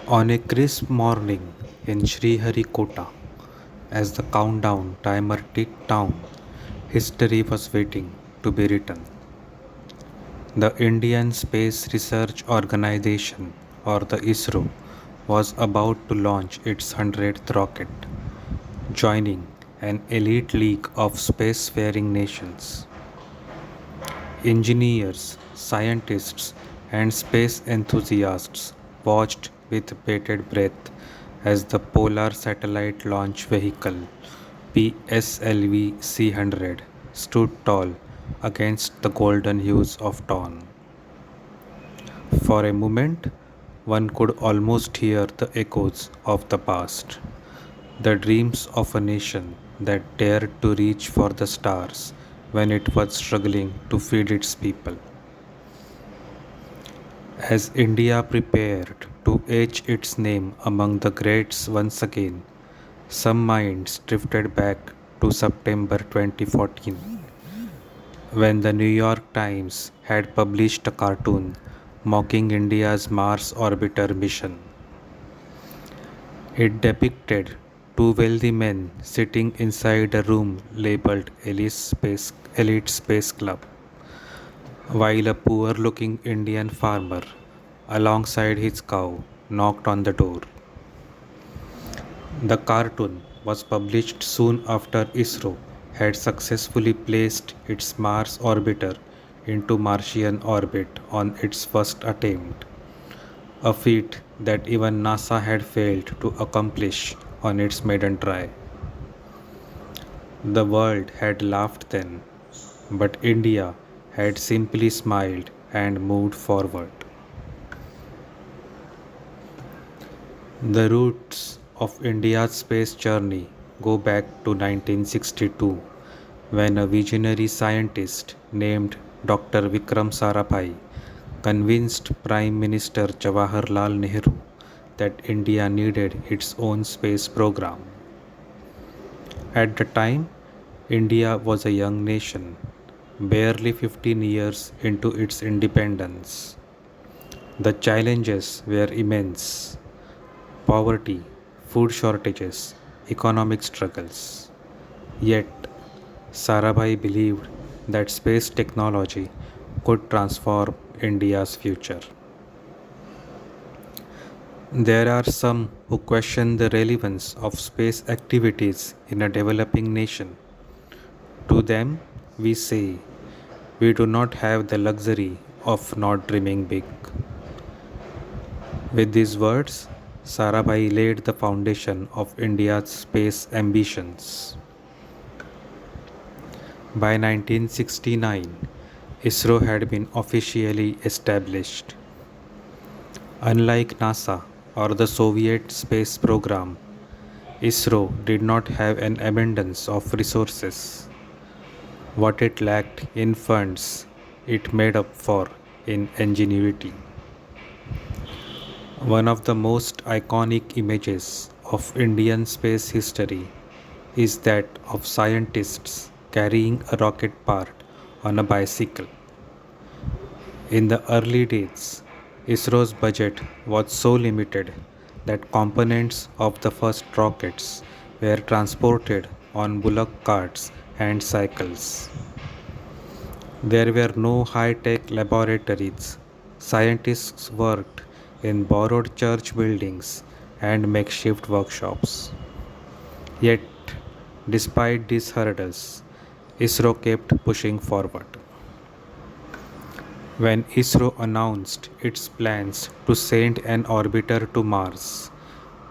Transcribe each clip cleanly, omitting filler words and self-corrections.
On a crisp morning in Sriharikota, as the countdown timer ticked down, history was waiting to be written. The Indian Space Research Organization, or the ISRO, was about to launch its 100th rocket, joining an elite league of spacefaring nations. Engineers, scientists, and space enthusiasts watched with bated breath as the Polar Satellite Launch Vehicle PSLV C-100 stood tall against the golden hues of dawn. For a moment, one could almost hear the echoes of the past, the dreams of a nation that dared to reach for the stars when it was struggling to feed its people. As India prepared to etch its name among the greats once again, some minds drifted back to September 2014, when the New York Times had published a cartoon mocking India's Mars orbiter mission. It depicted two wealthy men sitting inside a room labeled Elite Space Club, while a poor looking Indian farmer alongside his cow knocked on the door. The cartoon was published soon after ISRO had successfully placed its Mars orbiter into Martian orbit on its first attempt, a feat that even NASA had failed to accomplish on its maiden try. The world had laughed then, but India had simply smiled and moved forward. The roots of India's space journey go back to 1962, when a visionary scientist named Dr. Vikram Sarabhai convinced Prime Minister Jawaharlal Nehru that India needed its own space program. At the time, India was a young nation, barely 15 years into its independence. The challenges were immense: poverty, food shortages, economic struggles. Yet, Sarabhai believed that space technology could transform India's future. There are some who question the relevance of space activities in a developing nation. To them, we say we do not have the luxury of not dreaming big. With these words, Sarabhai laid the foundation of India's space ambitions. By 1969, ISRO had been officially established. Unlike NASA or the Soviet space program, ISRO did not have an abundance of resources. What it lacked in funds, it made up for in ingenuity. One of the most iconic images of Indian space history is that of scientists carrying a rocket part on a bicycle. In the early days, ISRO's budget was so limited that components of the first rockets were transported on bullock carts and cycles. There were no high tech laboratories. Scientists worked in borrowed church buildings and makeshift workshops. Yet, despite these hurdles, ISRO kept pushing forward. When ISRO announced its plans to send an orbiter to Mars,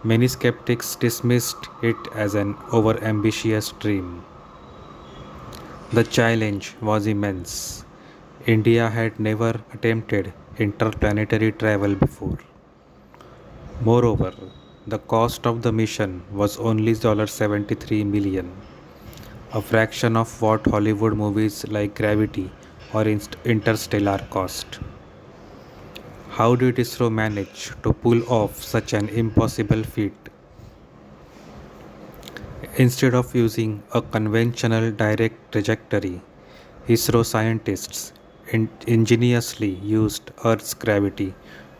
many skeptics dismissed it as an overambitious dream. The challenge was immense. India had never attempted interplanetary travel before. Moreover, the cost of the mission was only $73 million, a fraction of what Hollywood movies like Gravity or Interstellar cost. How did ISRO manage to pull off such an impossible feat? Instead of using a conventional direct trajectory, ISRO scientists ingeniously used Earth's gravity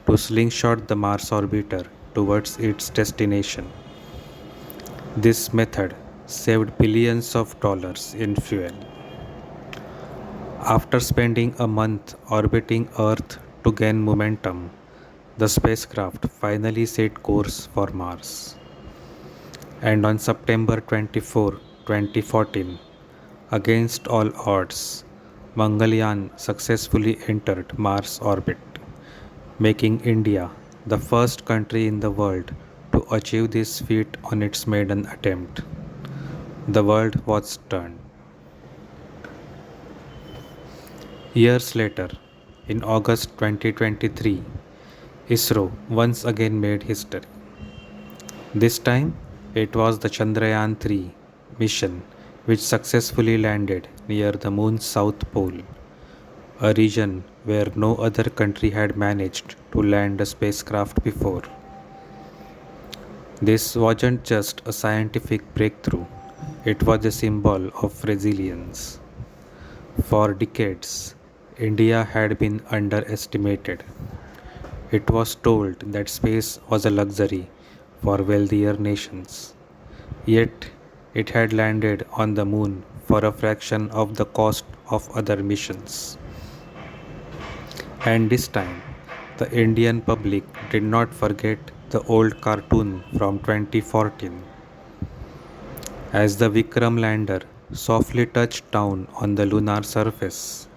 to slingshot the Mars orbiter towards its destination. This method saved billions of dollars in fuel. After spending a month orbiting Earth to gain momentum, the spacecraft finally set course for Mars. And on September 24, 2014, against all odds, Mangalyaan successfully entered Mars orbit, making India the first country in the world to achieve this feat on its maiden attempt. The world was stunned. Years later, in August 2023, ISRO once again made history. This time, it was the Chandrayaan 3 mission which successfully landed near the moon's south pole, a region where no other country had managed to land a spacecraft before. This wasn't just a scientific breakthrough, it was a symbol of resilience. For decades, India had been underestimated. It was told that space was a luxury for wealthier nations. Yet, it had landed on the moon for a fraction of the cost of other missions. And this time, the Indian public did not forget the old cartoon from 2014. As the Vikram lander softly touched down on the lunar surface,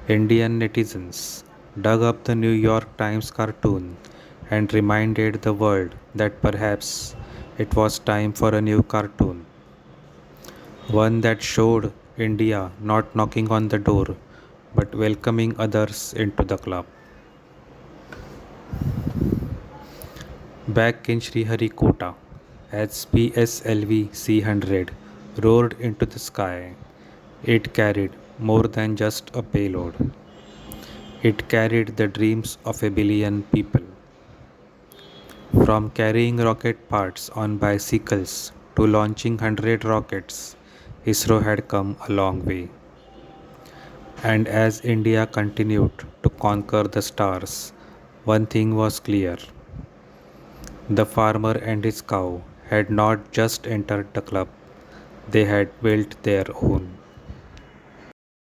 Indian netizens dug up the New York Times cartoon and reminded the world that perhaps it was time for a new cartoon, one that showed India not knocking on the door but welcoming others into the club. Back in Sriharikota, as PSLV C-100 roared into the sky, it carried more than just a payload. It carried the dreams of a billion people. From carrying rocket parts on bicycles to launching 100 rockets, ISRO had come a long way. And as India continued to conquer the stars, one thing was clear: the farmer and his cow had not just entered the club, they had built their own.